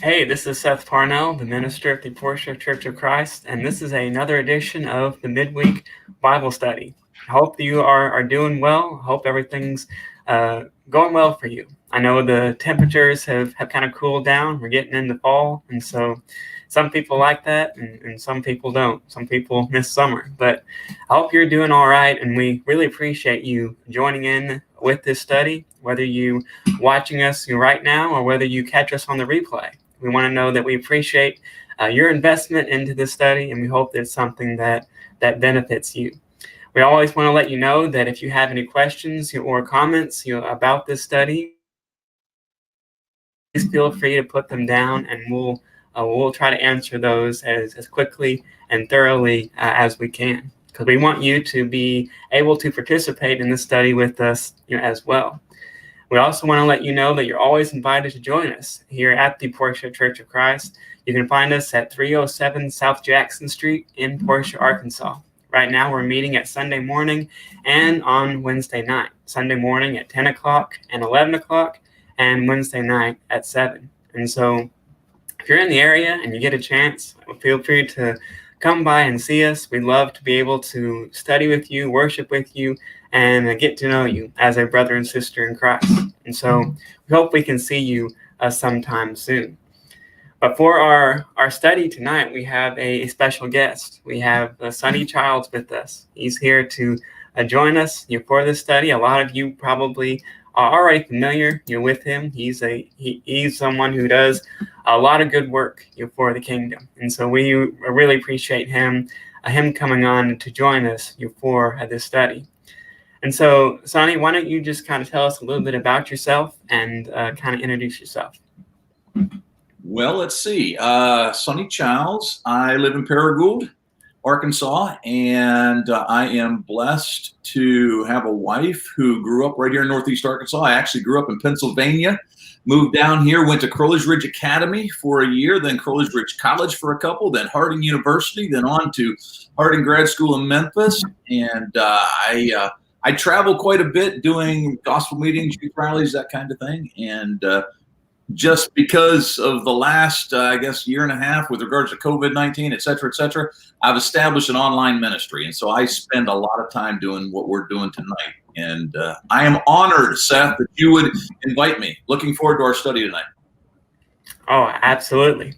Hey, this is Seth Parnell, the minister at the Portia Church of Christ, and this is another edition of the Midweek Bible Study. I hope you are doing well. I hope everything's going well for you. I know the temperatures have kind of cooled down. We're getting into fall, and so some people like that, and some people don't. Some people miss summer, but I hope you're doing all right, and we really appreciate you joining in with this study, whether you watching us right now or whether you catch us on the replay. We want to know that we appreciate your investment into this study, and we hope that it's something that benefits you. We always want to let you know that if you have any questions or comments about this study, please feel free to put them down, and we'll try to answer those as quickly and thoroughly as we can, because we want you to be able to participate in this study with us as well. We also want to let you know that you're always invited to join us here at the Portia Church of Christ. You can find us at 307 South Jackson Street in Portia, Arkansas. Right now, we're meeting at Sunday morning and on Wednesday night. Sunday morning at 10 o'clock and 11 o'clock, and Wednesday night at 7. And so if you're in the area and you get a chance, feel free to come by and see us. We'd love to be able to study with you, worship with you, and get to know you as a brother and sister in Christ. And so we hope we can see you sometime soon. But for our study tonight, we have a special guest. We have Sonny Childs with us. He's here to join us for this study. A lot of you probably are already familiar with him. He's someone who does a lot of good work for the kingdom. And so we really appreciate him coming on to join us for this study. And so, Sonny, why don't you just kind of tell us a little bit about yourself and kind of introduce yourself? Well, let's see. Sonny Childs. I live in Paragould, Arkansas, and I am blessed to have a wife who grew up right here in Northeast Arkansas. I actually grew up in Pennsylvania, moved down here, went to Crowley's Ridge Academy for a year, then Crowley's Ridge College for a couple, then Harding University, then on to Harding Grad School in Memphis. And I travel quite a bit doing gospel meetings, youth rallies, that kind of thing. And just because of the last, year and a half with regards to COVID-19, et cetera, I've established an online ministry. And so I spend a lot of time doing what we're doing tonight. And I am honored, Seth, that you would invite me. Looking forward to our study tonight. Oh, absolutely.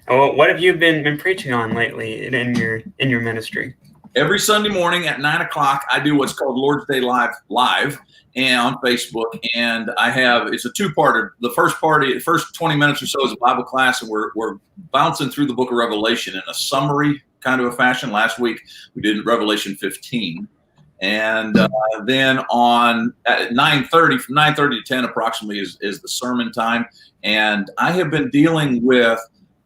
Well, what have you been preaching on lately in your ministry? Every Sunday morning at 9 o'clock, I do what's called Lord's Day Live and on Facebook. And it's a two-parter. The first 20 minutes or so is a Bible class, and we're bouncing through the book of Revelation in a summary kind of a fashion. Last week, we did Revelation 15. And then at 9:30, from 9:30 to 10 approximately is the sermon time. And I have been dealing with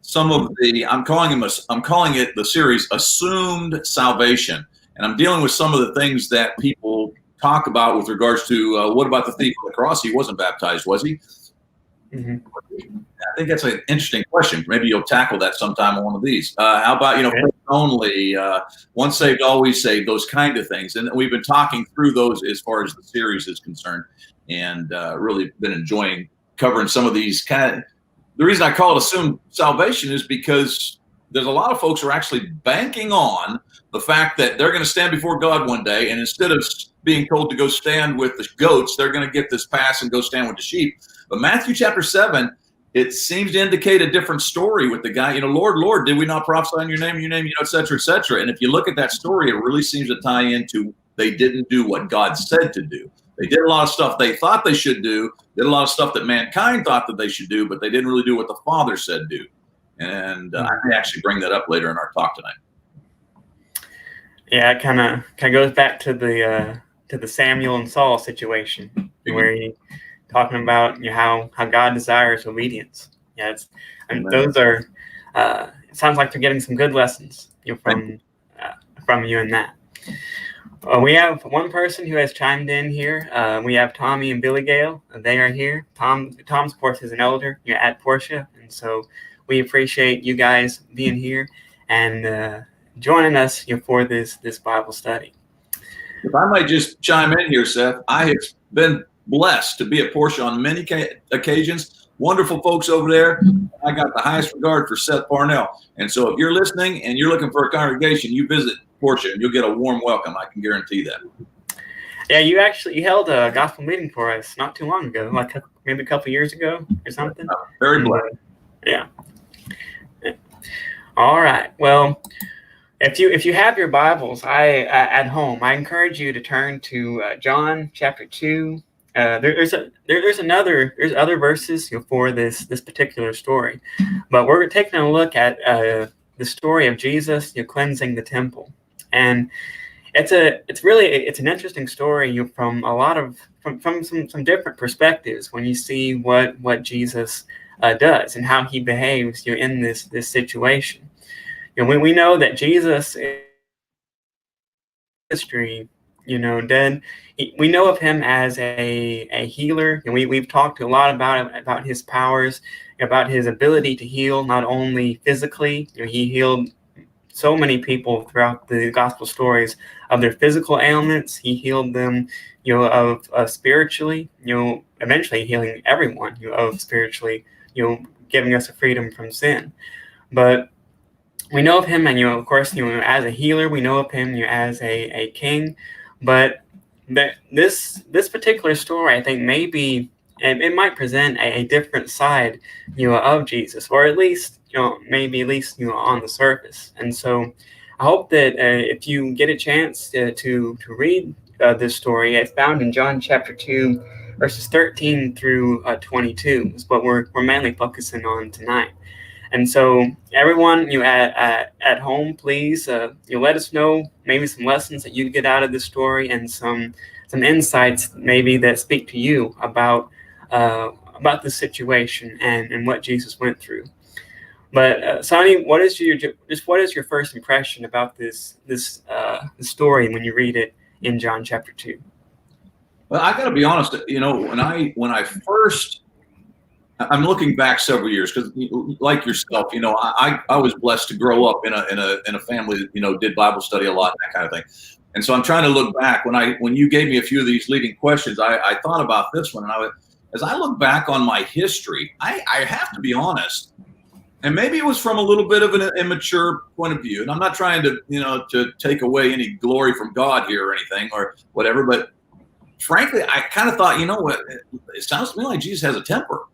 some of I'm calling it the series Assumed Salvation. And I'm dealing with some of the things that people talk about with regards to what about the thief on the cross? He wasn't baptized, was he? Mm-hmm. I think that's an interesting question. Maybe you'll tackle that sometime on one of these. How about, faith only, once saved, always saved, those kind of things. And we've been talking through those as far as the series is concerned, and really been enjoying covering some of these kind of. The reason I call it assumed salvation is because there's a lot of folks who are actually banking on the fact that they're going to stand before God one day, and instead of being told to go stand with the goats, they're going to get this pass and go stand with the sheep. But Matthew chapter 7, it seems to indicate a different story with the guy, Lord, Lord, did we not prophesy in your name, et cetera, et cetera. And if you look at that story, it really seems to tie into they didn't do what God said to do. They did a lot of stuff they thought they should do, did a lot of stuff that mankind thought that they should do, but they didn't really do what the Father said do. And I may actually bring that up later in our talk tonight. Yeah, it kind of goes back to the Samuel and Saul situation, where he talking about how God desires obedience. Yeah, those are. It sounds like they're getting some good lessons from you in that. We have one person who has chimed in here. We have Tommy and Billy Gale. They are here. Tom, of course, is an elder at Portia, and so we appreciate you guys being here and joining us for this Bible study. If I might just chime in here, Seth, I have been blessed to be at Portia on many occasions. wonderful folks over there. I got the highest regard for Seth Parnell. And so if you're listening and you're looking for a congregation, you visit Portia and you'll get a warm welcome. I can guarantee that. Yeah, you held a gospel meeting for us not too long ago, like maybe a couple years ago or something. Very blessed. Yeah. All right. Well, if you have your Bibles, at home, I encourage you to turn to John chapter 2. There's other verses for this particular story, but we're taking a look at the story of Jesus cleansing the temple, and it's an interesting story from some different perspectives when you see what Jesus does and how he behaves in this situation. We know that Jesus in history, then we know of him as a healer, and we've talked a lot about his powers, about his ability to heal not only physically. He healed so many people throughout the gospel stories of their physical ailments. He healed them, of spiritually, eventually healing everyone, of spiritually, giving us a freedom from sin. But we know of him, and of course, as a healer, we know of him, as a king. But this particular story, I think, maybe it might present a different side, of Jesus, or at least, maybe at least, on the surface. And so, I hope that if you get a chance to read this story, it's found in John chapter 2, verses 13 through 22, is what we're mainly focusing on tonight. And so, everyone, at home, please, let us know maybe some lessons that you get out of this story, and some insights maybe that speak to you about the situation and what Jesus went through. But Sonny, what is your first impression about this story when you read it in John chapter 2? Well, I got to be honest. When I first, I'm looking back several years because, like yourself, I was blessed to grow up in a family that did Bible study a lot, that kind of thing. And so I'm trying to look back. When you gave me a few of these leading questions, I thought about this one, and as I look back on my history, I have to be honest, and maybe it was from a little bit of an immature point of view, and I'm not trying to take away any glory from God here or anything or whatever, but frankly, I kind of thought, what, it sounds to me like Jesus has a temper.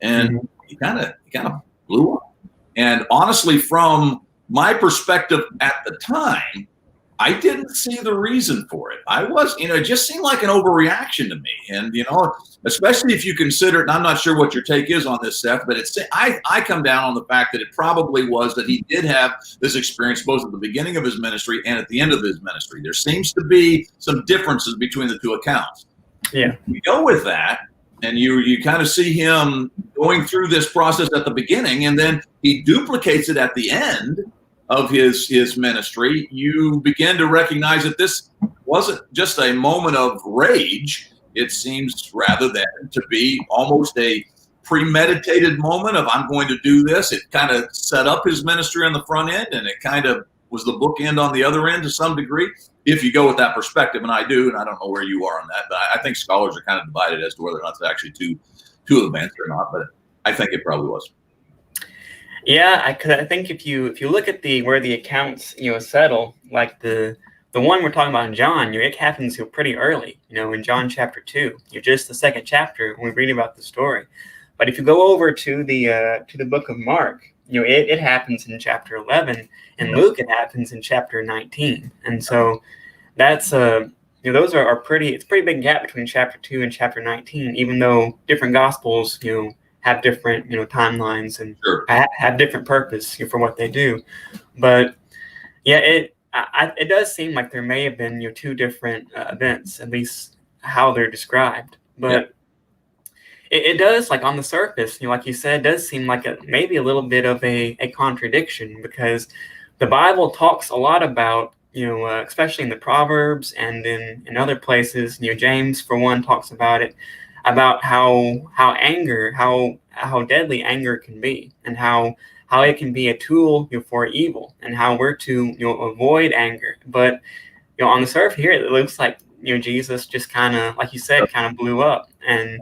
And he kind of blew up. And honestly, from my perspective at the time, I didn't see the reason for it. It just seemed like an overreaction to me. And, especially if you consider it, and I'm not sure what your take is on this, Seth, but I come down on the fact that it probably was that he did have this experience both at the beginning of his ministry and at the end of his ministry. There seems to be some differences between the two accounts. Yeah. We go with that. And you kind of see him going through this process at the beginning, and then he duplicates it at the end of his ministry. You begin to recognize that this wasn't just a moment of rage. It seems rather than to be almost a premeditated moment of, I'm going to do this. It kind of set up his ministry on the front end, and it kind of was the bookend on the other end to some degree, if you go with that perspective, and I do, and I don't know where you are on that, but I think scholars are kind of divided as to whether or not it's actually two events or not, but I think it probably was. Yeah, I think if you look at where the accounts settle, like the one we're talking about in John, it happens pretty early, in John chapter 2, just the second chapter when we read about the story. But if you go over to the book of Mark, it happens in chapter 11, and Luke, it happens in chapter 19. And so that's those are it's a pretty big gap between chapter 2 and chapter 19, even though different gospels have different timelines and sure, have different purpose for what they do. But yeah, it does seem like there may have been two different events, at least how they're described. But yeah. It does, like on the surface, like you said, does seem like maybe a little bit of a contradiction, because the Bible talks a lot about, especially in the Proverbs and in other places, James, for one, talks about it, about how deadly anger can be, and how it can be a tool for evil, and how we're to avoid anger. But on the surface here, it looks like Jesus just kind of, like you said, kind of blew up, and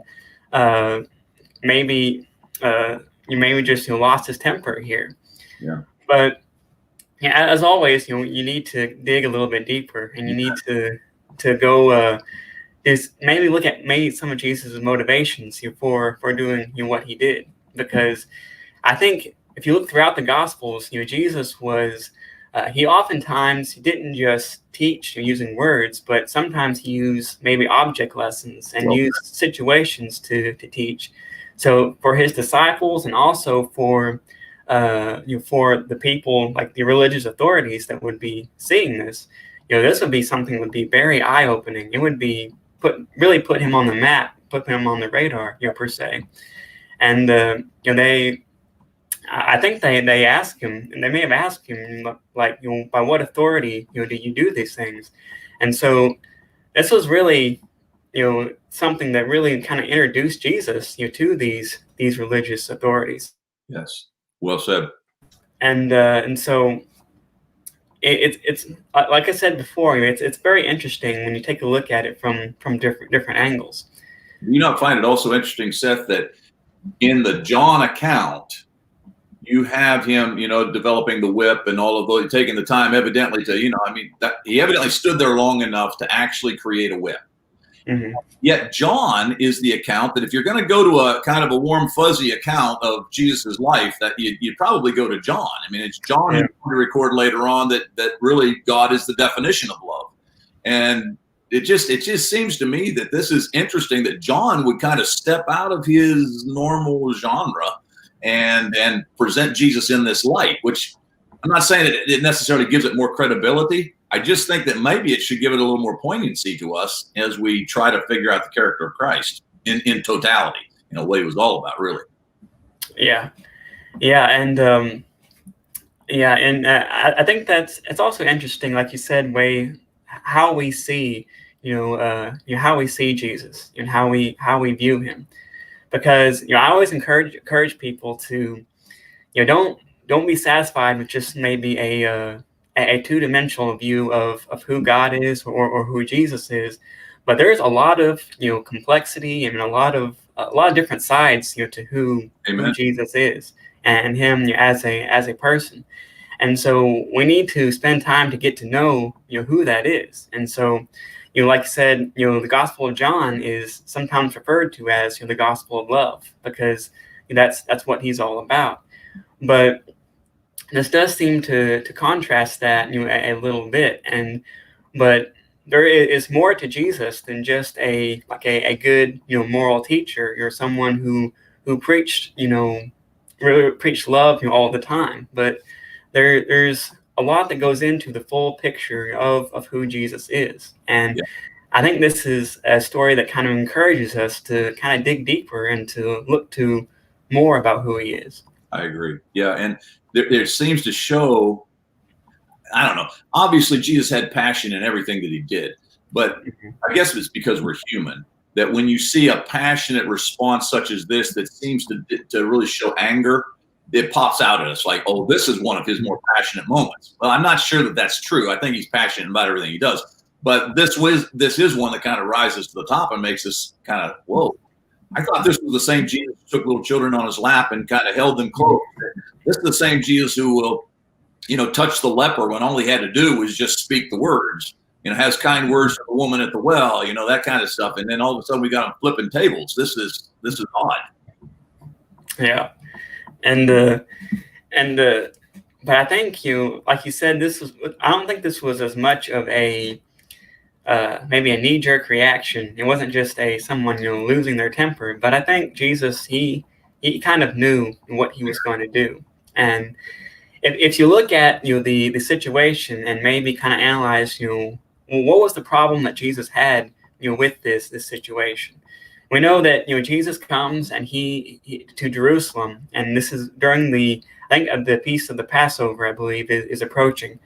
maybe you maybe just lost his temper here. Yeah. But yeah, as always, you need to dig a little bit deeper, and you need to go is maybe look at maybe some of Jesus' motivations for doing what he did, because I think if you look throughout the Gospels, Jesus was he oftentimes he didn't just teach using words, but sometimes he used maybe object lessons and used situations to teach. So for his disciples and also for the people like the religious authorities that would be seeing this, this would be something that would be very eye opening. It would be really put him on the map, put him on the radar, per se. And they, I think they asked him, and they may have asked him, like, by what authority, do you do these things? And so this was really, something that really kind of introduced Jesus, to these religious authorities. Yes. Well said. And so it's like I said before, it's very interesting when you take a look at it from different angles. You know, I find it also interesting, Seth, that in the John account, you have him, developing the whip and all of those, taking the time evidently to, that he evidently stood there long enough to actually create a whip. Mm-hmm. Yet John is the account that if you're going to go to a kind of a warm, fuzzy account of Jesus's life, that you'd probably go to John. I mean, it's John who's going to record later on that really God is the definition of love. And it just seems to me that this is interesting that John would kind of step out of his normal genre and present Jesus in this light, which I'm not saying that it necessarily gives it more credibility. I just think that maybe it should give it a little more poignancy to us as we try to figure out the character of Christ in totality, what he was all about, really. Yeah. And I think it's also interesting, like you said, how we see, how we see Jesus and how we view him, because I always encourage people to, don't be satisfied with just maybe a two-dimensional view of who God is or who Jesus is, but there's a lot of complexity and a lot of different sides to who Jesus is and him as a person. And so we need to spend time to get to know who that is. And so like you said, the Gospel of John is sometimes referred to as the Gospel of Love, because that's what he's all about. But this does seem to contrast that a little bit, but there is more to Jesus than just a good moral teacher. You're someone who preached really preached love all the time, but there's a lot that goes into the full picture of who Jesus is. And I think this is a story that kind of encourages us to kind of dig deeper and to look to more about who he is. I agree. Yeah, and there seems to show, I don't know, obviously Jesus had passion in everything that he did, but I guess it's because we're human, that when you see a passionate response such as this that seems to really show anger, it pops out at us like, oh, this is one of his more passionate moments. Well, I'm not sure that that's true. I think he's passionate about everything he does, but this is one that kind of rises to the top and makes us kind of, whoa. I thought this was the same Jesus who took little children on his lap and kind of held them close. This is the same Jesus who will, touch the leper when all he had to do was just speak the words. Has kind words for the woman at the well, that kind of stuff. And then all of a sudden we got him flipping tables. This is odd. Yeah, but I think like you said, I don't think this was as much of a maybe a knee-jerk reaction. It wasn't just someone losing their temper, but I think Jesus he kind of knew what he was going to do. And if you look at the situation and maybe kind of analyze what was the problem that Jesus had with this situation. We know that Jesus comes and he to Jerusalem, and this is during the feast of the Passover, I believe, is approaching.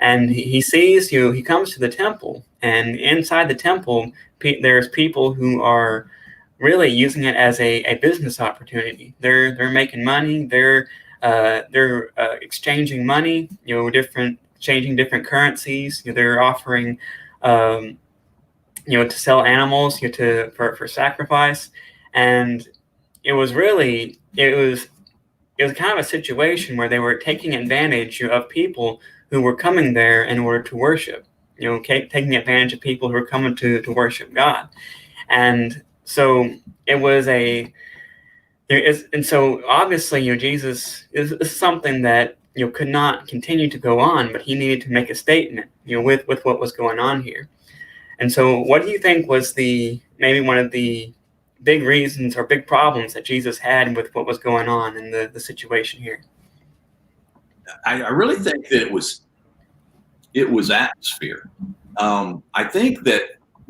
And he sees, he comes to the temple, and inside the temple, there's people who are really using it as a business opportunity. They're making money. They're exchanging money, changing different currencies. They're offering, to sell animals, for sacrifice, and it was really it was kind of a situation where they were taking advantage of people who were coming there in order to worship, taking advantage of people who were coming to worship God. And so it was and so obviously, Jesus is something that, could not continue to go on, but he needed to make a statement, with what was going on here. And so what do you think was maybe one of the big reasons or big problems that Jesus had with what was going on in the situation here? I really think that it was atmosphere. I think that,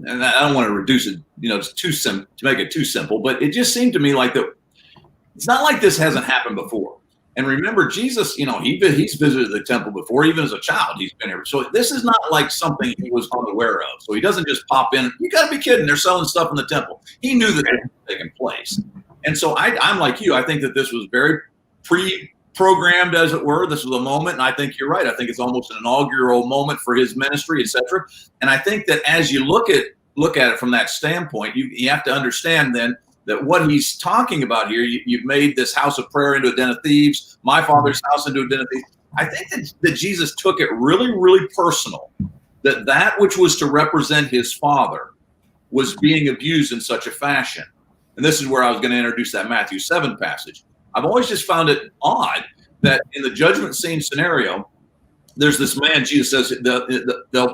and I don't want to reduce it, to make it too simple, but it just seemed to me like that it's not like this hasn't happened before. And remember, Jesus, he's visited the temple before, even as a child, he's been here. So this is not like something he was unaware of. So he doesn't just pop in. You got to be kidding. They're selling stuff in the temple. He knew that it was taking place. And so I'm like you. I think that this was very pre-programmed, as it were. This was a moment. And I think you're right. I think it's almost an inaugural moment for his ministry, etc. And I think that as you look at it from that standpoint, you have to understand then that what he's talking about here, you've made this house of prayer into a den of thieves, my father's house into a den of thieves. I think that Jesus took it really, really personal, that which was to represent his father was being abused in such a fashion. And this is where I was going to introduce that Matthew 7 passage. I've always just found it odd that in the judgment scene scenario, there's this man, Jesus says,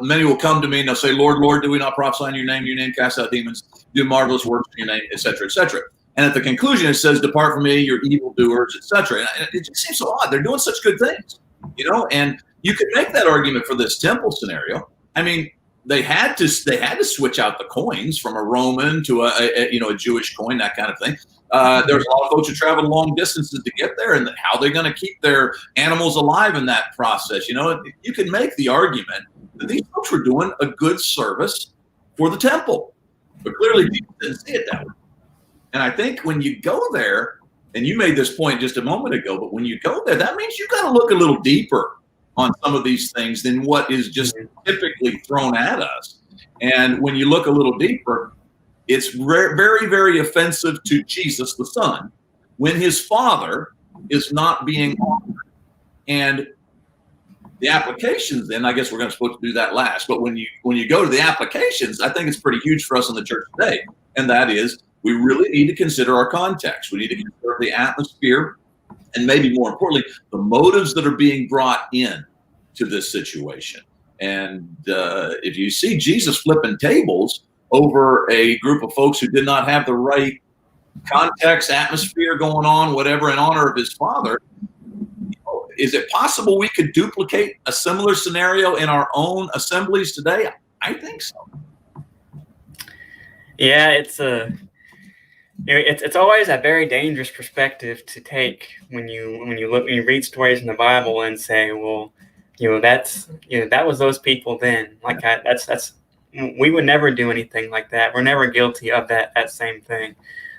many will come to me and they'll say, Lord, Lord, do we not prophesy in your name cast out demons, do marvelous works in your name, et cetera, et cetera. And at the conclusion, it says, depart from me, you're evildoers, et cetera. And it just seems so odd. They're doing such good things, and you could make that argument for this temple scenario. I mean, they had to switch out the coins from a Roman to a Jewish coin, that kind of thing. There's a lot of folks who travel long distances to get there, and how they're going to keep their animals alive in that process. You can make the argument that these folks were doing a good service for the temple, but clearly people didn't see it that way. And I think when you go there, and you made this point just a moment ago, but when you go there, that means you got to look a little deeper on some of these things than what is just typically thrown at us. And when you look a little deeper, it's very, very offensive to Jesus the Son when his father is not being honored. And the applications, then I guess we're supposed to do that last. But when you go to the applications, I think it's pretty huge for us in the church today. And that is, we really need to consider our context. We need to consider the atmosphere, and maybe more importantly, the motives that are being brought in to this situation. And if you see Jesus flipping tables over a group of folks who did not have the right context, atmosphere going on, whatever, in honor of his father, is it possible we could duplicate a similar scenario in our own assemblies today? I think so. Yeah, it's always a very dangerous perspective to take when you read stories in the Bible and say, well, that was those people then. Like we would never do anything like that. We're never guilty of that same thing.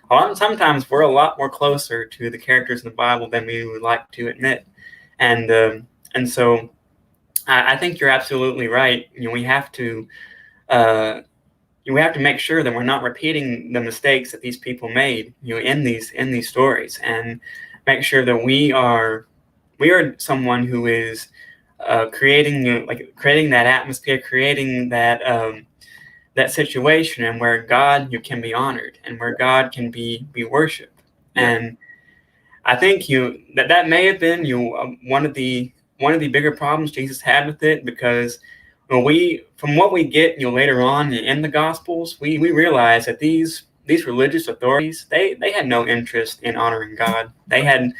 Sometimes we're a lot more closer to the characters in the Bible than we would like to admit. And so I think you're absolutely right. We have to make sure that we're not repeating the mistakes that these people made, in these stories, and make sure that we are someone who is creating that atmosphere, creating that situation, and where God can be honored and where God can be worshipped. And I think that may have been one of the bigger problems Jesus had with it, because from what we get later on in the Gospels, we realize that these religious authorities, they had no interest in honoring God. They had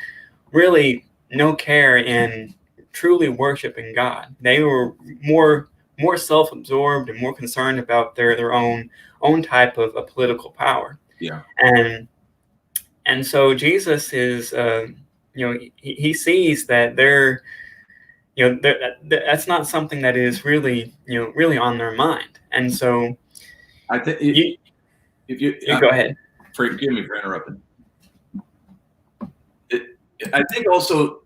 really no care in truly worshiping God. They were more self-absorbed and more concerned about their own type of political power. Yeah. And so Jesus is, he sees that that's not something that is really on their mind. And so I think if you go ahead. Forgive me for interrupting. I think also,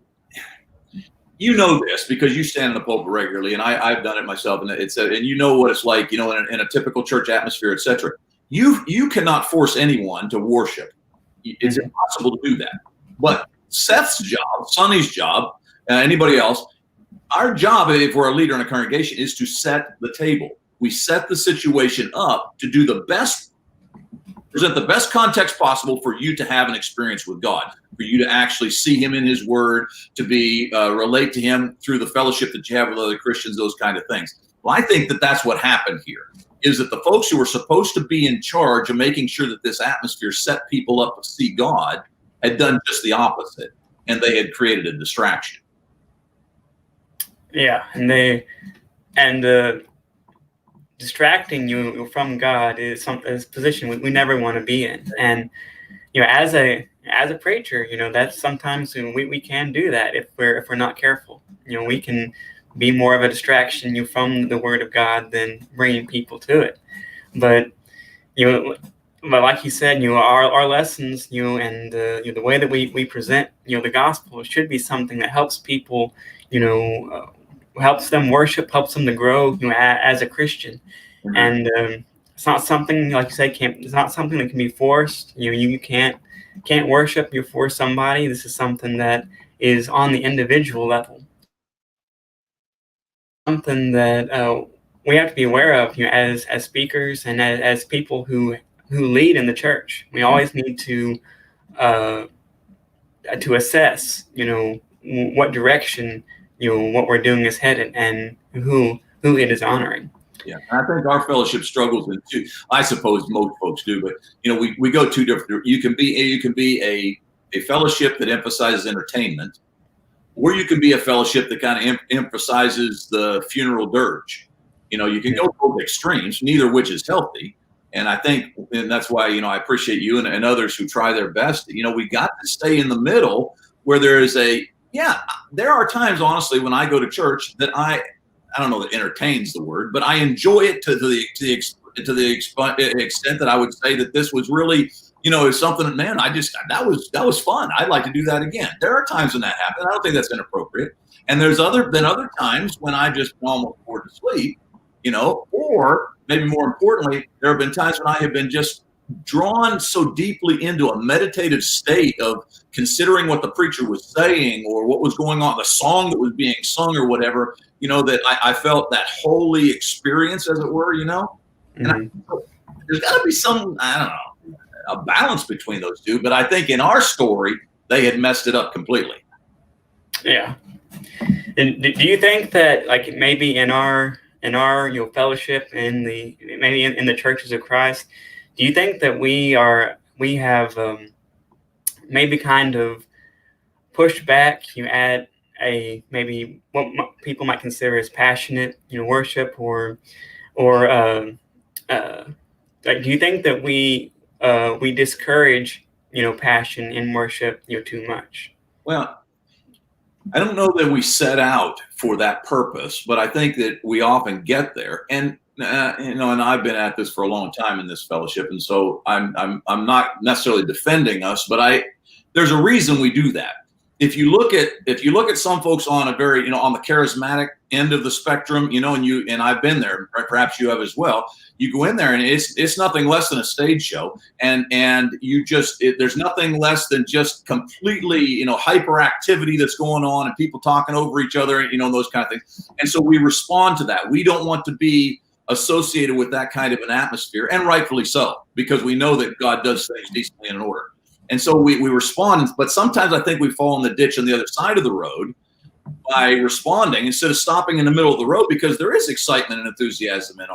this because you stand in the pulpit regularly, and I've done it myself, and and what it's like, in a typical church atmosphere, etc. You cannot force anyone to worship. It's impossible to do that. But Seth's job, Sonny's job, anybody else, our job, if we're a leader in a congregation, is to set the table. We set the situation up to do the best, present the best context possible for you to have an experience with God, for you to actually see him in his word, to be relate to him through the fellowship that you have with other Christians, those kind of things. Well, I think that that's what happened here, is that the folks who were supposed to be in charge of making sure that this atmosphere set people up to see God had done just the opposite, and they had created a distraction. Yeah, and distracting you from God is a position we never want to be in. And as a preacher, that's sometimes we can do that if we're not careful. We can be more of a distraction from the Word of God than bringing people to it. But but like you said, our lessons, and the way that we present, the gospel should be something that helps people, helps them worship, helps them to grow, as a Christian. Mm-hmm. And it's not something, like you said, it's not something that can be forced. You can't worship for somebody. This is something that is on the individual level. Something that we have to be aware of, as speakers and as people who lead in the church. We always need to assess, what direction, what we're doing is headed, and who it is honoring. Yeah, I think our fellowship struggles in two. I suppose most folks do, but we go two different. You can be a fellowship that emphasizes entertainment, or you can be a fellowship that kind of emphasizes the funeral dirge. You can go both extremes, neither of which is healthy. And I think, and that's why, I appreciate you and others who try their best. We got to stay in the middle where there is there are times, honestly, when I go to church that I don't know that entertains the word, but I enjoy it to the extent that I would say that this was really, is something that, man, that was fun. I'd like to do that again. There are times when that happens. I don't think that's inappropriate. And there's other times when I just almost bored to sleep, or maybe more importantly, there have been times when I have been just drawn so deeply into a meditative state of considering what the preacher was saying or what was going on, the song that was being sung or whatever, that I felt that holy experience, as it were, Mm-hmm. And there's got to be some, I don't know, a balance between those two. But I think in our story, they had messed it up completely. Yeah. And do you think that, like, maybe in our fellowship in the churches of Christ, do you think that we have maybe kind of pushed back at maybe what people might consider as passionate worship, or like, do you think that we discourage passion in worship too much? Well, I don't know that we set out for that purpose, but I think that we often get there. And and I've been at this for a long time in this fellowship, and so I'm not necessarily defending us, but there's a reason we do that. If you look at some folks on a very on the charismatic end of the spectrum, and I've been there, perhaps you have as well. You go in there and it's nothing less than a stage show, and there's nothing less than just completely hyperactivity that's going on and people talking over each other, those kind of things. And so we respond to that. We don't want to be associated with that kind of an atmosphere, and rightfully so, because we know that God does things decently and in order. And so we respond, but sometimes I think we fall in the ditch on the other side of the road by responding instead of stopping in the middle of the road, because there is excitement and enthusiasm and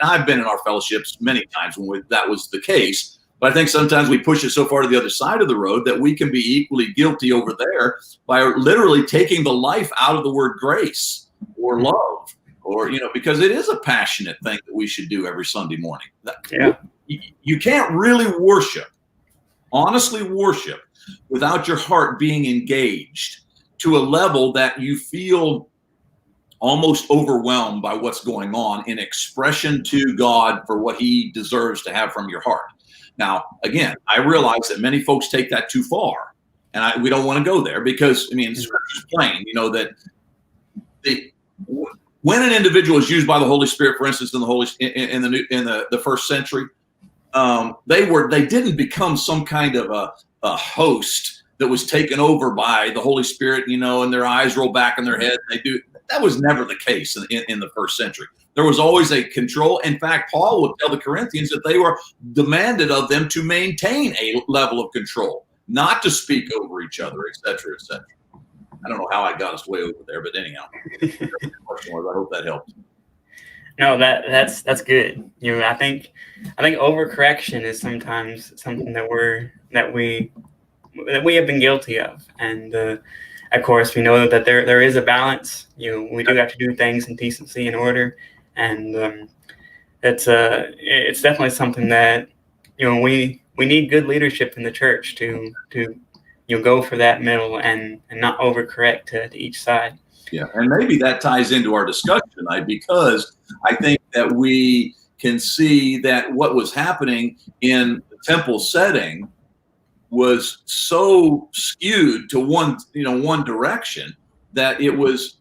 I've been in our fellowships many times when that was the case. But I think sometimes we push it so far to the other side of the road that we can be equally guilty over there by literally taking the life out of the word grace or love, or, because it is a passionate thing that we should do every Sunday morning. Yeah. You can't really honestly worship, without your heart being engaged to a level that you feel almost overwhelmed by what's going on in expression to God for what he deserves to have from your heart. Now, again, I realize that many folks take that too far, and we don't want to go there, because the scripture's plain, that when an individual is used by the Holy Spirit, for instance, in the first century, they didn't become some kind of a host that was taken over by the Holy Spirit, and their eyes roll back in their head. That was never the case in the first century. There was always a control. In fact, Paul would tell the Corinthians that they were demanded of them to maintain a level of control, not to speak over each other, et cetera, et cetera. I don't know how I got us way over there, but anyhow, I hope that helped. No, that's good. I think overcorrection is sometimes something that we have been guilty of, and of course we know that there is a balance. We do have to do things in decency and order, and it's definitely something that we need good leadership in the church to go for that middle and not overcorrect to each side. Yeah, and maybe that ties into our discussion tonight, because I think that we can see that what was happening in the temple setting was so skewed to one direction that it was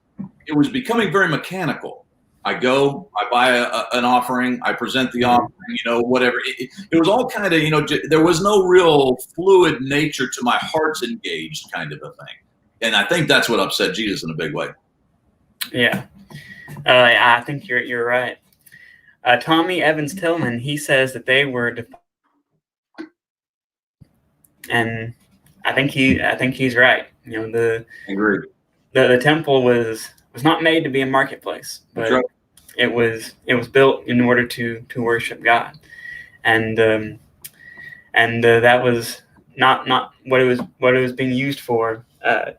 becoming very mechanical. I go, I buy an offering, I present the offering, whatever. It was all kind of, there was no real fluid nature to my heart's engaged kind of a thing. And I think that's what upset Jesus in a big way. Yeah, I think you're right. Tommy Evans Tillman, he says that they were, and I think he's right. The temple was not made to be a marketplace, but right. It was built in order to worship God, and that was not what it was being used for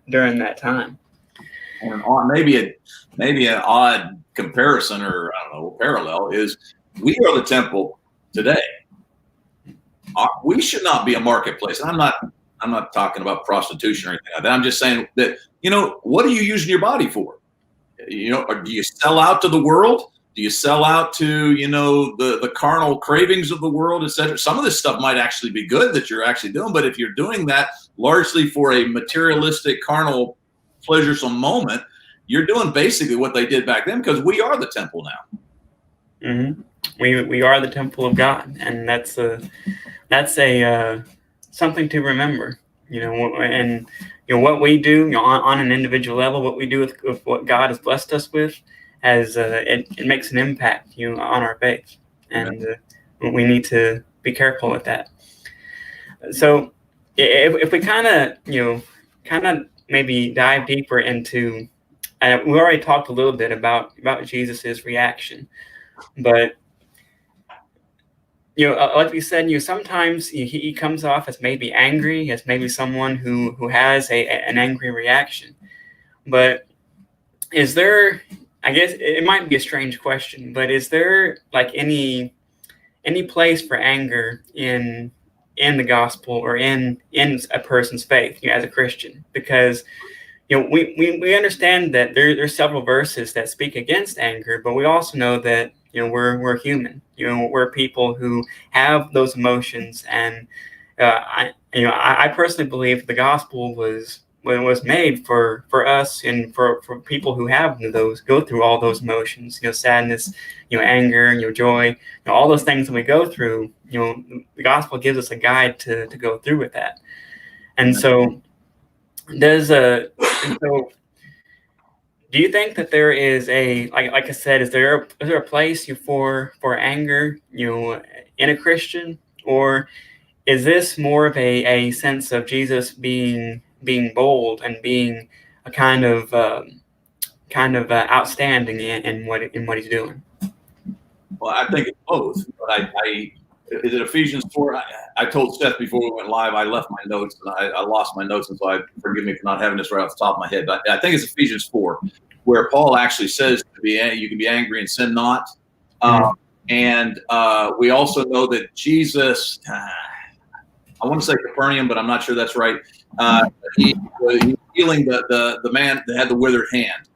during that time. And maybe an odd comparison, or I don't know, parallel is we are the temple today. We should not be a marketplace. I'm not talking about prostitution or anything like that. I'm just saying that, what are you using your body for? Or do you sell out to the world? Do you sell out to, the carnal cravings of the world, et cetera? Some of this stuff might actually be good that you're actually doing, but if you're doing that largely for a materialistic, carnal, pleasuresome moment, you're doing basically what they did back then, because we are the temple now. Mm-hmm. We are the temple of God, and that's a something to remember. And what we do on an individual level, what we do with what God has blessed us with, as it makes an impact on our faith, and we need to be careful with that. So if we kind of maybe dive deeper into, we already talked a little bit about Jesus's reaction, but like we said, sometimes he comes off as maybe angry, as maybe someone who has an angry reaction. But is there, I guess it might be a strange question, but is there like any place for anger in the gospel or in a person's faith, as a Christian? Because we understand that there's several verses that speak against anger, but we also know that we're human. We're people who have those emotions, and I personally believe the gospel was made for us and for people who have go through all those emotions, sadness, anger, joy, all those things that we go through. The gospel gives us a guide to go through with that. And so do you think that there is like I said, is there a place for anger, in a Christian, or is this more of a sense of Jesus being bold and being a kind of outstanding in what he's doing? Well, I think it's both. But is it Ephesians 4? I told Seth before we went live, I left my notes and I lost my notes, and so forgive me for not having this right off the top of my head. But I think it's Ephesians 4, where Paul actually says you can be angry and sin not. And we also know that Jesus, I want to say Capernaum, but I'm not sure that's right. He was healing the man that had the withered hand,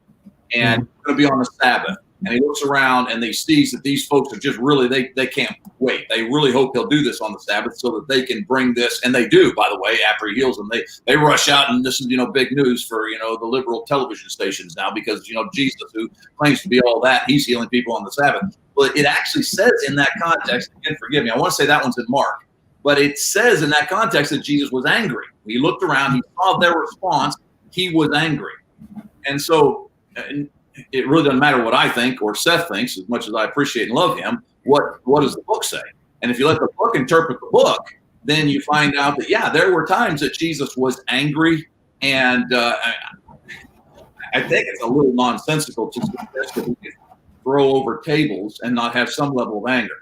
and going to be on the Sabbath. And he looks around and he sees that these folks are just really, they can't wait. They really hope he'll do this on the Sabbath so that they can bring this. And they do, by the way, after he heals them, they rush out, and this is, big news for, the liberal television stations now, because, Jesus, who claims to be all that, he's healing people on the Sabbath. but it actually says in that context, again, forgive me, I want to say that one's in Mark, but it says in that context that Jesus was angry. He looked around, he saw their response, he was angry. And so it really doesn't matter what I think or Seth thinks, as much as I appreciate and love him. What does the book say? And if you let the book interpret the book, then you find out that, yeah, there were times that Jesus was angry. And I think it's a little nonsensical to suggest that we could throw over tables and not have some level of anger.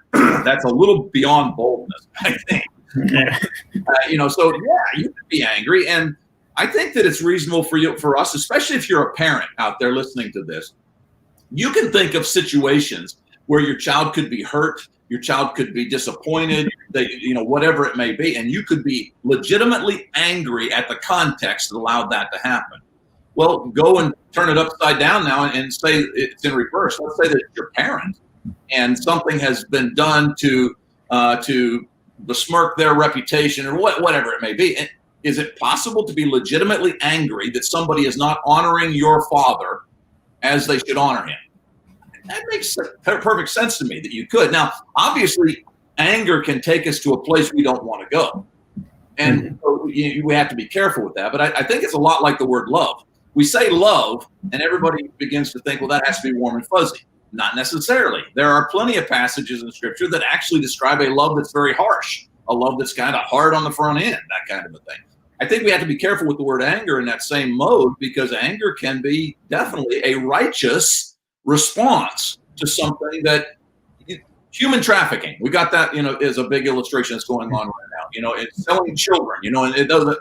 That's a little beyond boldness, I think. Yeah. So yeah, you can be angry. And I think that it's reasonable for us, especially if you're a parent out there listening to this, you can think of situations where your child could be hurt, your child could be disappointed, whatever it may be, and you could be legitimately angry at the context that allowed that to happen. Well, go and turn it upside down now and say it's in reverse. Let's say that it's your parent and something has been done to besmirk their reputation or whatever it may be. And is it possible to be legitimately angry that somebody is not honoring your father as they should honor him? That makes perfect sense to me that you could. Now, obviously, anger can take us to a place we don't want to go. And so we have to be careful with that. But I think it's a lot like the word love. We say love, and everybody begins to think, well, that has to be warm and fuzzy. Not necessarily. There are plenty of passages in Scripture that actually describe a love that's very harsh, a love that's kind of hard on the front end, that kind of a thing. I think we have to be careful with the word anger in that same mode, because anger can be definitely a righteous response to something that human trafficking. We got that, is a big illustration that's going on right now. It's selling children, and it doesn't.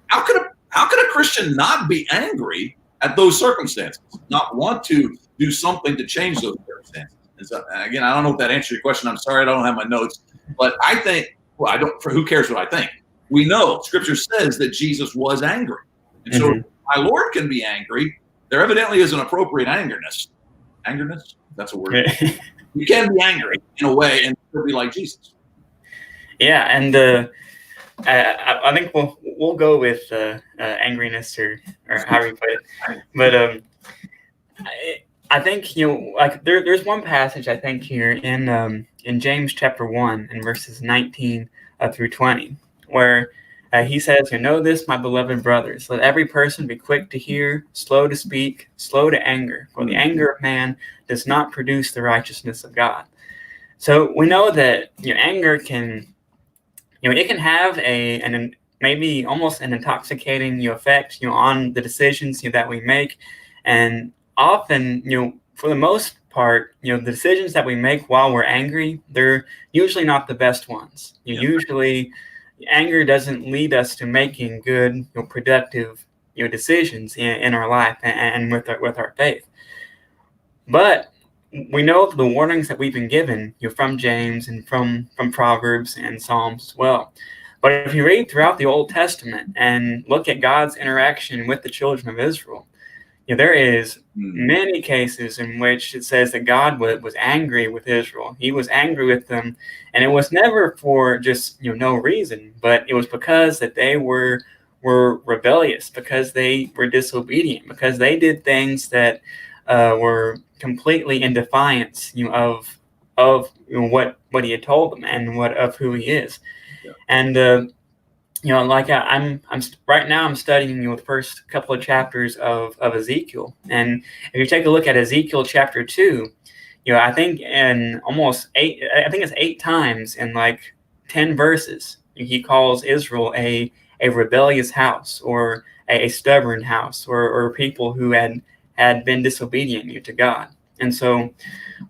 How could a Christian not be angry at those circumstances, not want to do something to change those circumstances? And so, again, I don't know if that answers your question. I'm sorry, I don't have my notes, but I think, who cares what I think? We know Scripture says that Jesus was angry. And so my Lord can be angry. There evidently is an appropriate angerness. Angerness? That's a word. You can be angry in a way and still be like Jesus. Yeah, and I think we'll go with angriness or however you put it. But I think there's one passage I think here in James chapter 1 and verses 19 through 20 where he says, "Know this, my beloved brothers, let every person be quick to hear, slow to speak, slow to anger, for the anger of man does not produce the righteousness of God." So we know that anger can, it can have an maybe almost an intoxicating effect, on the decisions that we make, and often, for the most part, the decisions that we make while we're angry, they're usually not the best ones. Usually, anger doesn't lead us to making good, productive, decisions in our life and with our faith. But we know the warnings that we've been given, from James and from Proverbs and Psalms as well. But if you read throughout the Old Testament and look at God's interaction with the children of Israel, there is many cases in which it says that God was angry with Israel. He was angry with them, and it was never for just no reason, but it was because that they were rebellious, because they were disobedient, because they did things that were completely in defiance of what he had told them and of who he is. Yeah. And like I'm right now I'm studying the first couple of chapters of Ezekiel, and if you take a look at Ezekiel chapter 2, I think it's 8 times in like 10 verses he calls Israel a rebellious house, or a stubborn house, or people who had been disobedient to God. And so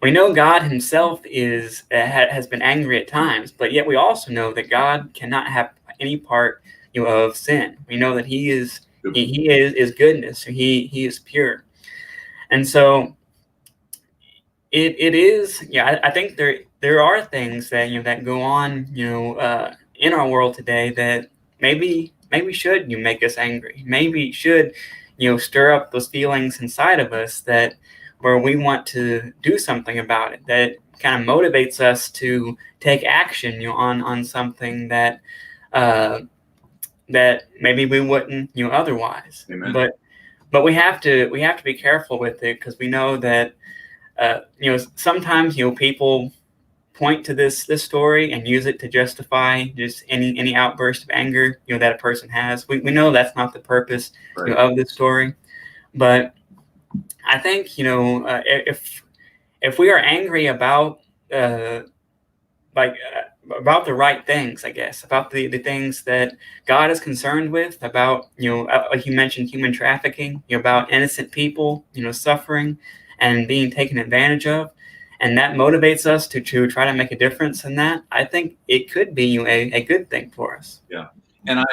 we know God himself has been angry at times, but yet we also know that God cannot have any part of sin. We know that he is goodness. He is pure. And so it is, I think there are things that that go on in our world today that maybe should make us angry, maybe should stir up those feelings inside of us that where we want to do something about it, that kind of motivates us to take action on something that that maybe we wouldn't otherwise. Amen. But we have to be careful with it, because we know that sometimes people point to this story and use it to justify just any outburst of anger that a person has. We know that's not the purpose Right. of this story, but I think if we are angry about about the right things, I guess, about the things that God is concerned with, about like you mentioned, human trafficking, about innocent people suffering and being taken advantage of, and that motivates us to try to make a difference in that. I think it could be a good thing for us. Yeah, and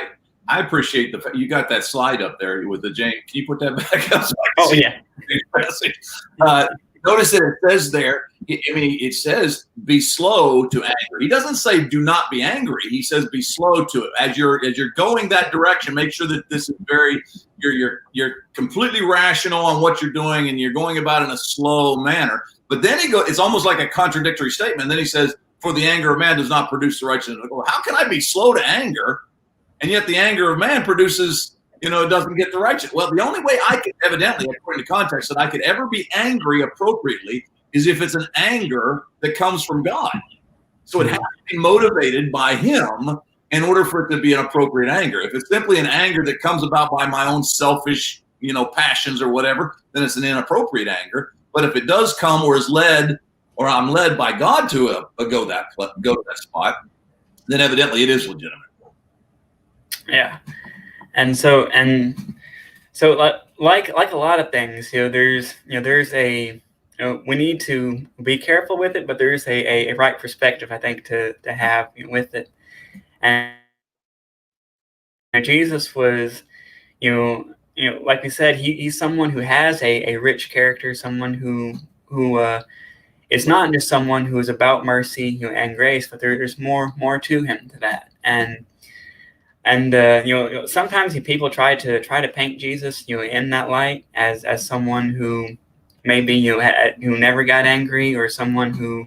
I appreciate the fact you got that slide up there with the James. Can you put that back up? So oh yeah. Notice that it says there. I mean, it says be slow to anger. He doesn't say do not be angry. He says be slow to it. As you're going that direction, make sure that this is you're completely rational on what you're doing, and you're going about it in a slow manner. But then it's almost like a contradictory statement. Then he says, for the anger of man does not produce the righteousness. Well, how can I be slow to anger, and yet the anger of man produces, it doesn't get the righteous? Well, the only way I could, evidently, according to context, that I could ever be angry appropriately is if it's an anger that comes from God. So it has to be motivated by him in order for it to be an appropriate anger. If it's simply an anger that comes about by my own selfish, passions or whatever, then it's an inappropriate anger. But if it does come or is led, or I'm led by God to go to that spot, then evidently it is legitimate. Yeah. And so like a lot of things, there's a we need to be careful with it, but there's a right perspective, I think, to have with it. And Jesus was, like we said, he's someone who has a rich character, someone who is not just someone who is about mercy, and grace, but there's more to him to that. And sometimes people try to paint Jesus, in that light as someone who maybe who never got angry, or someone who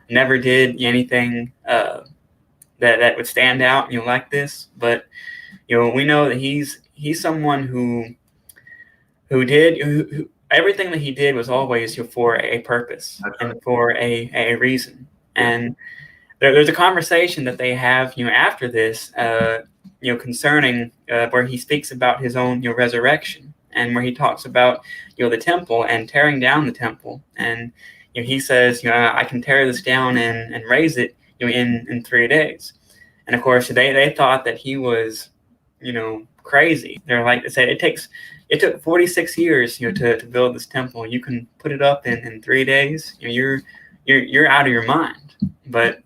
never did anything that would stand out, like this. But we know that he's someone who everything that he did was always for a purpose and for a reason. And there's a conversation that they have, after this, concerning where he speaks about his own, resurrection, and where he talks about, the temple and tearing down the temple. And, he says, I can tear this down and raise it, in 3 days. And of course, they thought that he was, crazy. They're like, they said, it took 46 years, to build this temple. You can put it up in 3 days. You're out of your mind. But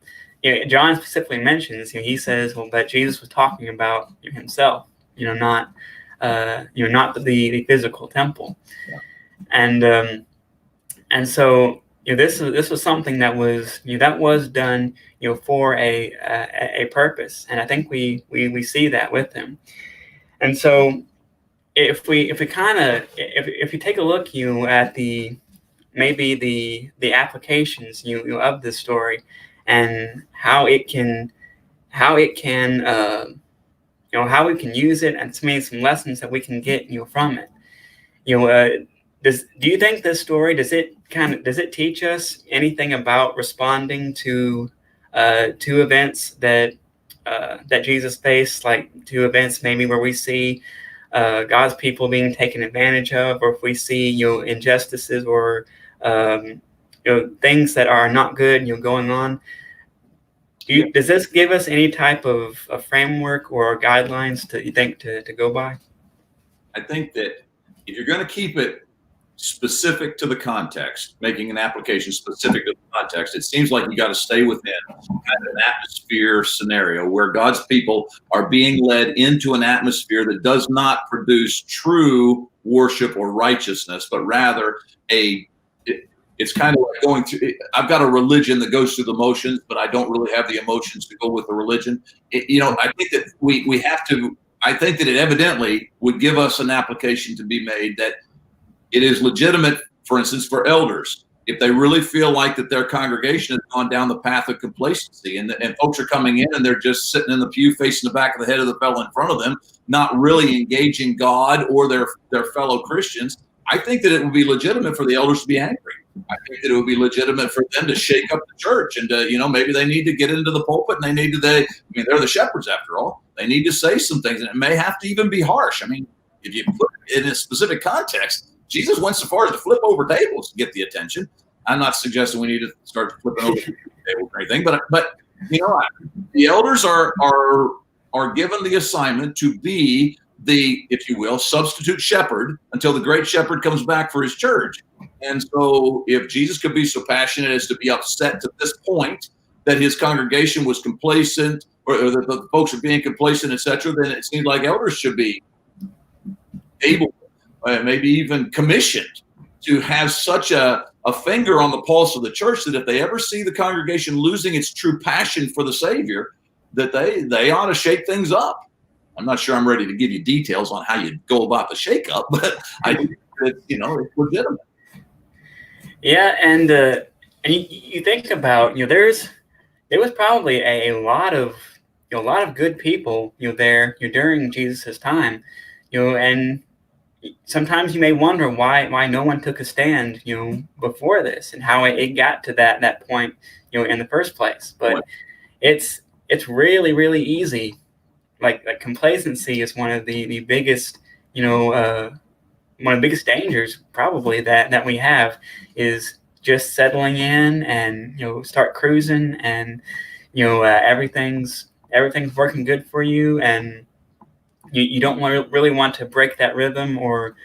John specifically mentions, he says, well, that Jesus was talking about himself, not the physical temple. Yeah. And so this was something that was done, for a purpose, and I think we see that with him. And so if we take a look, at the applications, of this story, and how it can how we can use it, and some lessons that we can get, from it. Do you think this story, does it teach us anything about responding to events that Jesus faced, like to events maybe where we see God's people being taken advantage of, or if we see injustices or things that are not good going on? Does this give us any type of a framework or guidelines to go by? I think that if you're going to keep it specific to the context, making an application specific to the context, it seems like you got to stay within kind of an atmosphere scenario where God's people are being led into an atmosphere that does not produce true worship or righteousness, but rather it's kind of like going through. I've got a religion that goes through the motions, but I don't really have the emotions to go with the religion. I think that we have to. I think that it evidently would give us an application to be made that it is legitimate, for instance, for elders, if they really feel like that their congregation has gone down the path of complacency, and folks are coming in and they're just sitting in the pew facing the back of the head of the fellow in front of them, not really engaging God or their fellow Christians. I think that it would be legitimate for the elders to be angry. I think that it would be legitimate for them to shake up the church and to, maybe they need to get into the pulpit and they're the shepherds after all. They need to say some things, and it may have to even be harsh. I mean, if you put it in a specific context, Jesus went so far as to flip over tables to get the attention. I'm not suggesting we need to start flipping over tables or anything, but the elders are given the assignment to be the, if you will, substitute shepherd until the great shepherd comes back for his church. And so if Jesus could be so passionate as to be upset to this point that his congregation was complacent, or that the folks are being complacent, etc., then it seems like elders should be able, maybe even commissioned, to have such a finger on the pulse of the church that if they ever see the congregation losing its true passion for the Savior, that they ought to shake things up. I'm not sure I'm ready to give you details on how you go about the shake-up, but I think that, it's legitimate. Yeah, and you think about, there was probably a lot of good people there during Jesus's time, and sometimes you may wonder why no one took a stand before this, and how it got to that point in the first place. But it's really, really easy. Like complacency is one of the biggest one of the biggest dangers probably that we have, is just settling in and start cruising, and everything's working good for you, and you don't really want to break that rhythm or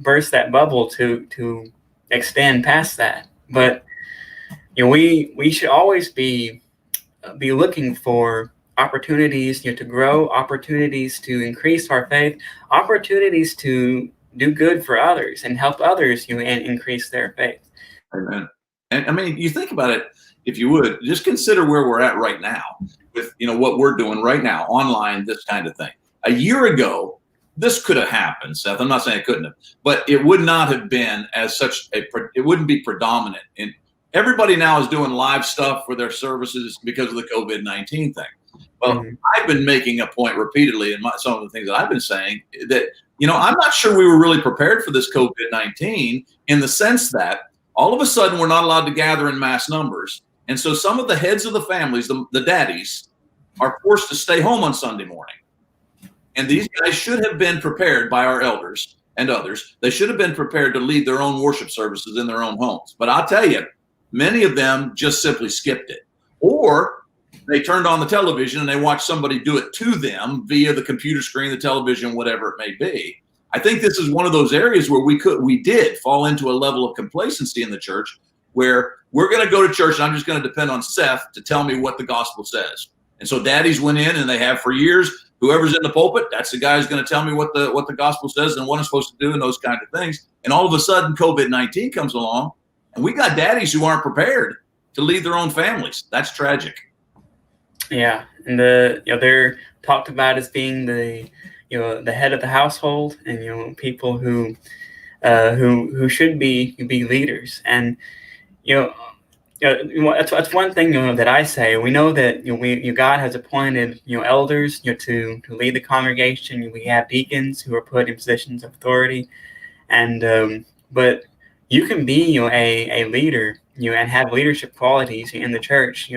burst that bubble to extend past that. But we should always be looking for opportunities to grow, opportunities to increase our faith, opportunities to do good for others and help others and increase their faith. Amen. And I mean, you think about it, if you would, just consider where we're at right now with what we're doing right now, online, this kind of thing. A year ago, this could have happened, Seth. I'm not saying it couldn't have, but it would not have been it wouldn't be predominant. And everybody now is doing live stuff for their services because of the COVID-19 thing. Well, I've been making a point repeatedly in some of the things that I've been saying that, I'm not sure we were really prepared for this COVID-19, in the sense that all of a sudden we're not allowed to gather in mass numbers. And so some of the heads of the families, the daddies, are forced to stay home on Sunday morning. And these guys should have been prepared by our elders and others. They should have been prepared to lead their own worship services in their own homes. But I'll tell you, many of them just simply skipped it. Or they turned on the television and they watched somebody do it to them via the computer screen, the television, whatever it may be. I think this is one of those areas where we did fall into a level of complacency in the church, where we're going to go to church and I'm just going to depend on Seth to tell me what the gospel says. And so daddies went in, and they have for years. Whoever's in the pulpit, that's the guy who's going to tell me what the gospel says and what I'm supposed to do and those kind of things. And all of a sudden, COVID-19 comes along, and we got daddies who aren't prepared to lead their own families. That's tragic. Yeah, and they're talked about as being the head of the household, and people who should be leaders. And that's one thing that I say. We know that God has appointed elders to lead the congregation. We have deacons who are put in positions of authority, and but you can be a leader and have leadership qualities in the church.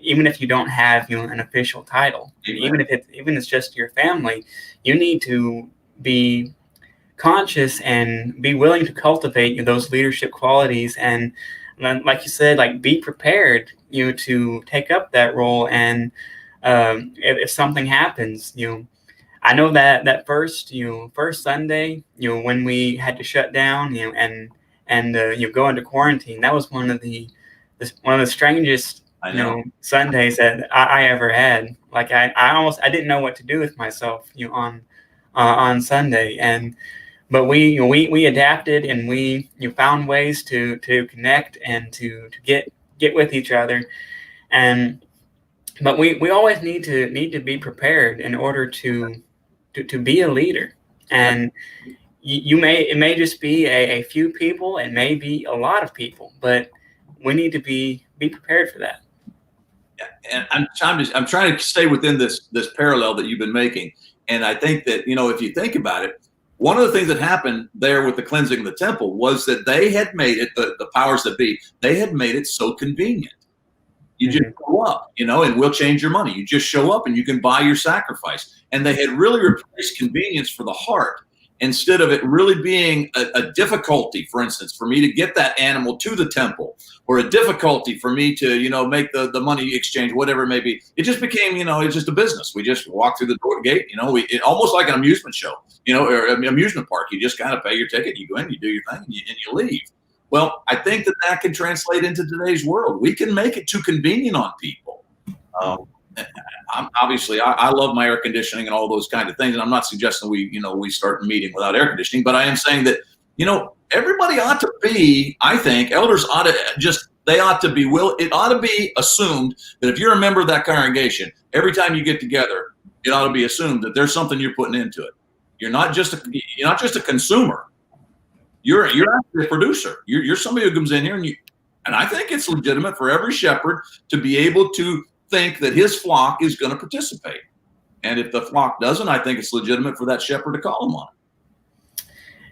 Even if you don't have an official title, even if it's just your family, you need to be conscious and be willing to cultivate those leadership qualities. And like you said, like, be prepared to take up that role. And if something happens, I know that first Sunday, when we had to shut down, and go into quarantine, that was one of the strangest Sundays that I ever had. Like, I didn't know what to do with myself on Sunday. But we adapted, and we found ways to connect and to get with each other. But we always need to be prepared in order to be a leader. And it may just be a few people, it may be a lot of people, but we need to be prepared for that. And I'm trying to stay within this parallel that you've been making. And I think that, if you think about it, one of the things that happened there with the cleansing of the temple was that they had made it, the powers that be, they had made it so convenient. You just show up, and we'll change your money. You just show up and you can buy your sacrifice. And they had really replaced convenience for the heart, instead of it really being a difficulty, for instance, for me to get that animal to the temple, or a difficulty for me to, make the money exchange, whatever it may be. It just became, it's just a business. We just walk through the door gate, it, almost like an amusement show, or an amusement park. You just kind of pay your ticket, you go in, you do your thing, and you leave. Well, I think that can translate into today's world. We can make it too convenient on people. Obviously, I love my air conditioning and all those kind of things, and I'm not suggesting we start a meeting without air conditioning, but I am saying that everybody ought to be. I think elders ought to it ought to be assumed that if you're a member of that congregation, every time you get together, it ought to be assumed that there's something you're putting into it. You're not just a consumer. You're actually a producer. You're somebody who comes in here and I think it's legitimate for every shepherd to be able to think that his flock is going to participate. And if the flock doesn't, I think it's legitimate for that shepherd to call them on it.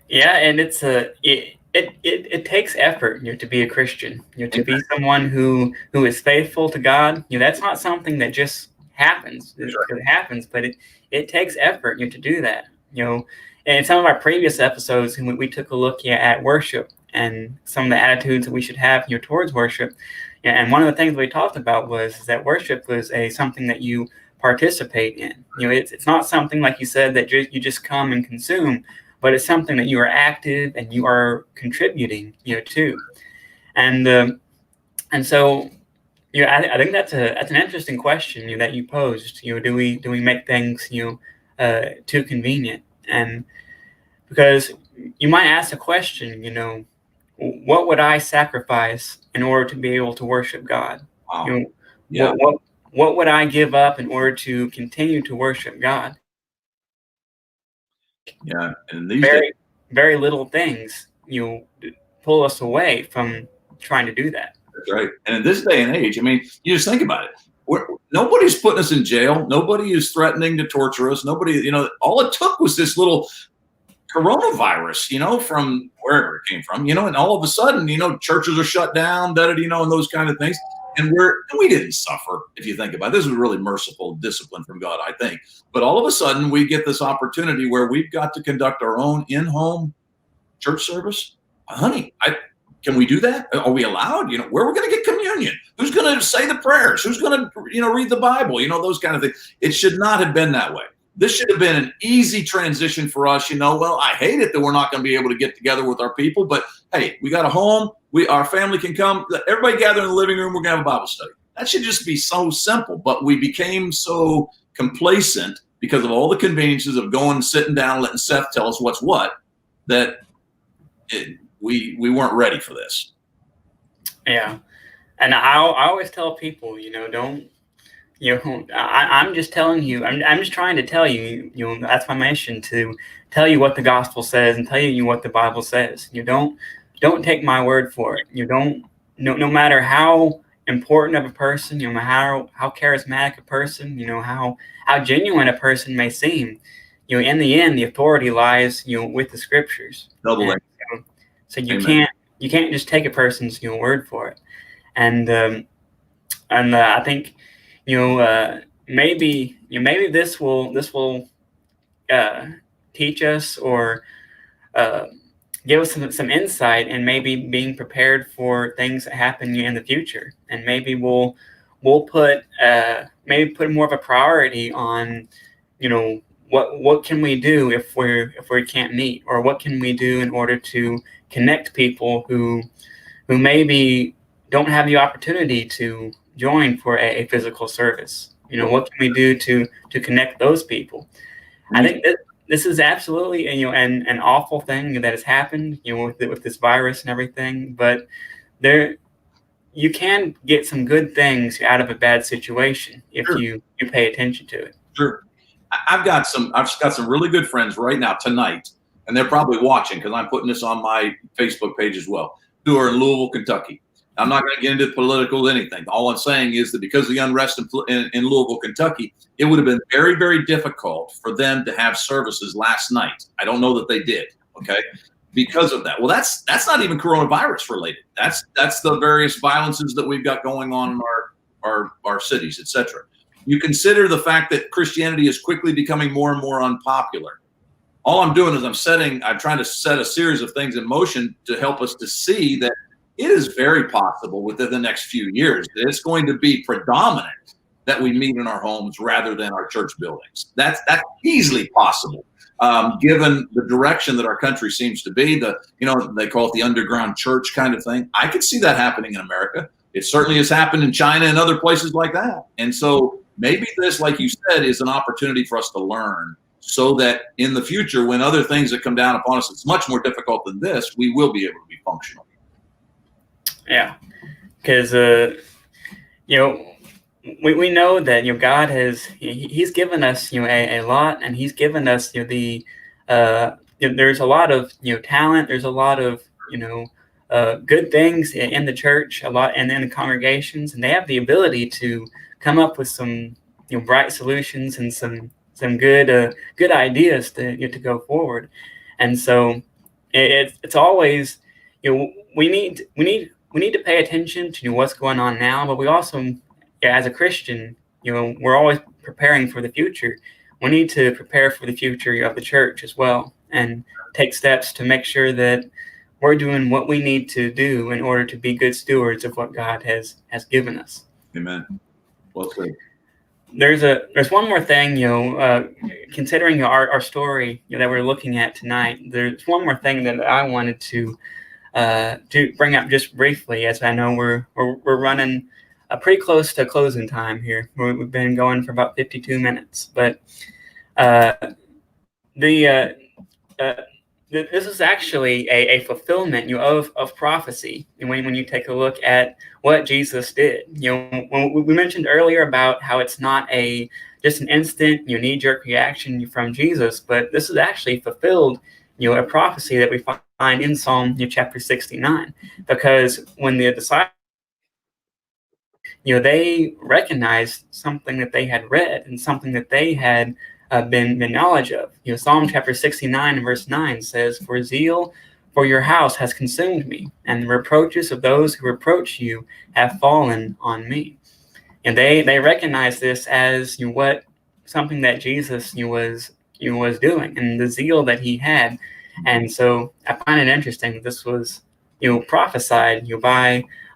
Yeah, and it takes effort, to be a Christian, to be someone who is faithful to God. That's not something that just happens. It happens, but it takes effort, to do that. In some of our previous episodes, we took a look at worship and some of the attitudes that we should have towards worship. And one of the things we talked about was that worship was something that you participate in. It's not something, like you said, that you just come and consume, but it's something that you are active and you are contributing, to. And so, I think that's an interesting question that you posed. Do we make things too convenient? And because you might ask the question, what would I sacrifice in order to be able to worship God? Wow. What would I give up in order to continue to worship God? Yeah, and these very little things pull us away from trying to do that. That's right. And in this day and age, you just think about it. Nobody's putting us in jail. Nobody is threatening to torture us. Nobody, all it took was this little coronavirus, from wherever it came from, and all of a sudden, churches are shut down, and those kind of things. And we didn't suffer, if you think about it. This was really merciful discipline from God, I think. But all of a sudden, we get this opportunity where we've got to conduct our own in-home church service. Honey, can we do that? Are we allowed? Where are we going to get communion? Who's going to say the prayers? Who's going to, read the Bible? Those kind of things. It should not have been that way. This should have been an easy transition for us. Well, I hate it that we're not going to be able to get together with our people, but hey, we got a home. Our family can come. Everybody gather in the living room. We're going to have a Bible study. That should just be so simple, but we became so complacent because of all the conveniences of going, sitting down, letting Seth tell us what's what, that we weren't ready for this. Yeah. And I always tell people, don't, I'm just telling you, I'm just trying to tell you, that's my mission, to tell you what the gospel says and tell you what the Bible says. Don't take my word for it. No matter how important of a person, how charismatic a person, how genuine a person may seem, in the end, the authority lies, with the scriptures. So you Amen. can't just take a person's, word for it. And I think, maybe this will teach us or give us some insight, and maybe being prepared for things that happen in the future. And maybe we'll put more of a priority on, what can we do if we can't meet, or what can we do in order to connect people who maybe don't have the opportunity to join for a physical service. What can we do to connect those people? I think that this is absolutely an awful thing that has happened, with this virus and everything. But you can get some good things out of a bad situation if Sure. you pay attention to it. Sure. I've got some really good friends right now tonight, and they're probably watching because I'm putting this on my Facebook page as well, who are in Louisville, Kentucky. I'm not going to get into political anything. All I'm saying is that because of the unrest in Louisville, Kentucky, it would have been very, very difficult for them to have services last night. I don't know that they did. Okay. Because of that. Well, that's not even coronavirus related. That's the various violences that we've got going on in our cities, etc. You consider the fact that Christianity is quickly becoming more and more unpopular. All I'm doing is I'm trying to set a series of things in motion to help us to see that it is very possible within the next few years that it's going to be predominant that we meet in our homes rather than our church buildings. That's easily possible, given the direction that our country seems to be. They call it the underground church kind of thing. I could see that happening in America. It certainly has happened in China and other places like that. And so maybe this, like you said, is an opportunity for us to learn, so that in the future, when other things that come down upon us, it's much more difficult than this, we will be able to be functional. Yeah, because we know that God he's given us a lot, and he's given us there's a lot of talent, there's a lot of good things in the church, a lot, and in the congregations, and they have the ability to come up with some bright solutions and some good ideas to go forward. And so it's always we need to pay attention to what's going on now, but we also, as a Christian, we're always preparing for the future. We need to prepare for the future of the church as well, and take steps to make sure that we're doing what we need to do in order to be good stewards of what God has given us. Amen. Well said. There's one more thing, considering our story that we're looking at tonight. There's one more thing that I wanted to bring up just briefly, as I know we're running pretty close to closing time here. We've been going for about 52 minutes, but this is actually a fulfillment of prophecy. And when you take a look at what Jesus did, when we mentioned earlier about how it's not just an instant knee-jerk reaction from Jesus, but this is actually fulfilled a prophecy that we find in Psalm chapter 69, because when the disciples they recognized something that they had read and something that they had been knowledge of. Psalm chapter 69 and verse 9 says, "For zeal for your house has consumed me, and the reproaches of those who reproach you have fallen on me." And they recognize this as something that Jesus was doing, and the zeal that he had. And so I find it interesting that this was prophesied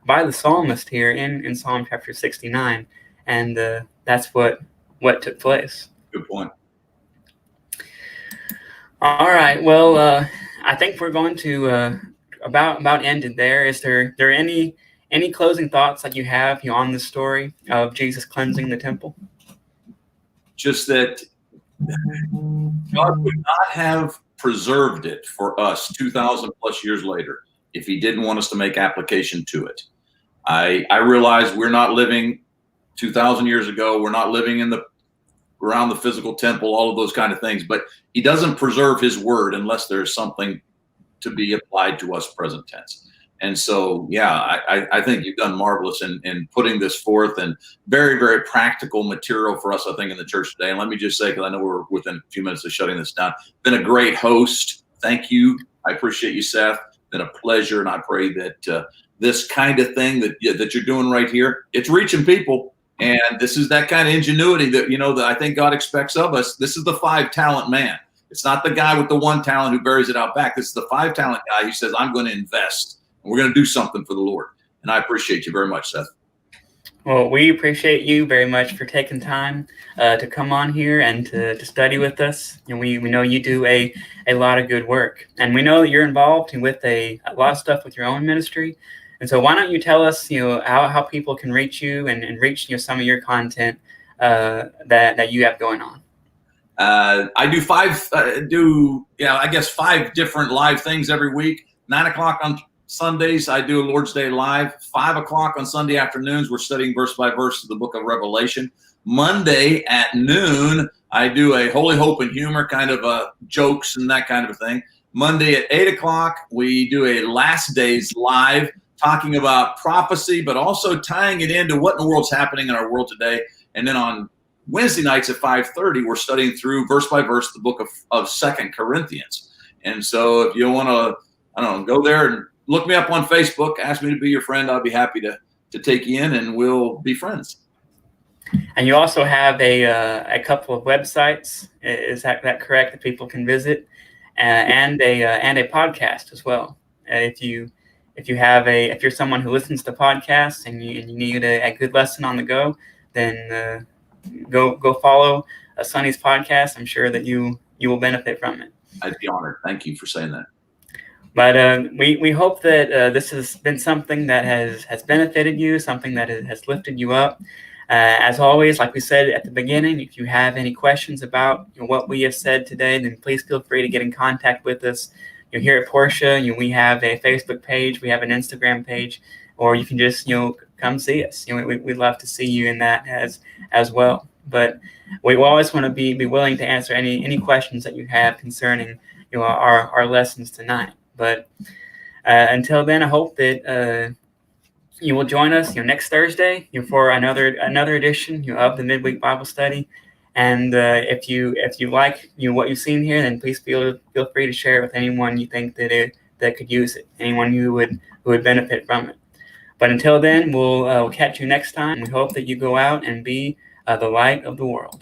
by the psalmist here in Psalm chapter 69, and that's what took place. Good point. All right. Well, I think we're going to about end it there. Is there any closing thoughts that you have on the story of Jesus cleansing the temple? Just that God would not have preserved it for us 2,000 plus years later if he didn't want us to make application to it. I realize we're not living 2,000 years ago. We're not living around the physical temple, all of those kind of things, but he doesn't preserve his word unless there's something to be applied to us present tense. And so, yeah, I think you've done marvelous in putting this forth, and very, very practical material for us, I think, in the church today. And let me just say, because I know we're within a few minutes of shutting this down, been a great host. Thank you. I appreciate you, Seth. Been a pleasure. And I pray that this kind of thing that you're doing right here, it's reaching people. And this is that kind of ingenuity that, that I think God expects of us. This is the 5-talent man. It's not the guy with the 1 talent who buries it out back. This is the 5-talent guy who says, I'm going to invest. We're going to do something for the Lord. And I appreciate you very much, Seth. Well, we appreciate you very much for taking time to come on here and to study with us. And we know you do a lot of good work. And we know that you're involved with a lot of stuff with your own ministry. And so why don't you tell us, how people can reach you and reach some of your content that you have going on. I do 5 different live things every week. 9 o'clock on Sundays, I do a Lord's Day Live. 5 o'clock on Sunday afternoons, we're studying verse by verse the book of Revelation. Monday at noon, I do a Holy Hope and Humor kind of jokes and that kind of a thing. Monday at 8 o'clock, we do a Last Days Live, talking about prophecy, but also tying it into what in the world's happening in our world today. And then on Wednesday nights at 5:30, we're studying through verse by verse the book of 2 Corinthians. And so if you want to, I don't know, go there and look me up on Facebook, ask me to be your friend. I'll be happy to take you in, and we'll be friends. And you also have a couple of websites. Is that correct? That people can visit, and a podcast as well. If you're someone who listens to podcasts and you need a good lesson on the go, then go follow Sonny's podcast. I'm sure that you will benefit from it. I'd be honored. Thank you for saying that. But we hope that this has been something that has benefited you, something that has lifted you up. As always, like we said at the beginning, if you have any questions about what we have said today, then please feel free to get in contact with us. Here at Portia, we have a Facebook page, we have an Instagram page, or you can just come see us. We'd love to see you in that as well. But we always want to be willing to answer any questions that you have concerning our lessons tonight. But until then, I hope that you will join us next Thursday for another edition of the Midweek Bible Study. And if you like what you've seen here, then please feel free to share it with anyone you think that could use it, anyone who would benefit from it. But until then, we'll catch you next time. We hope that you go out and be the light of the world.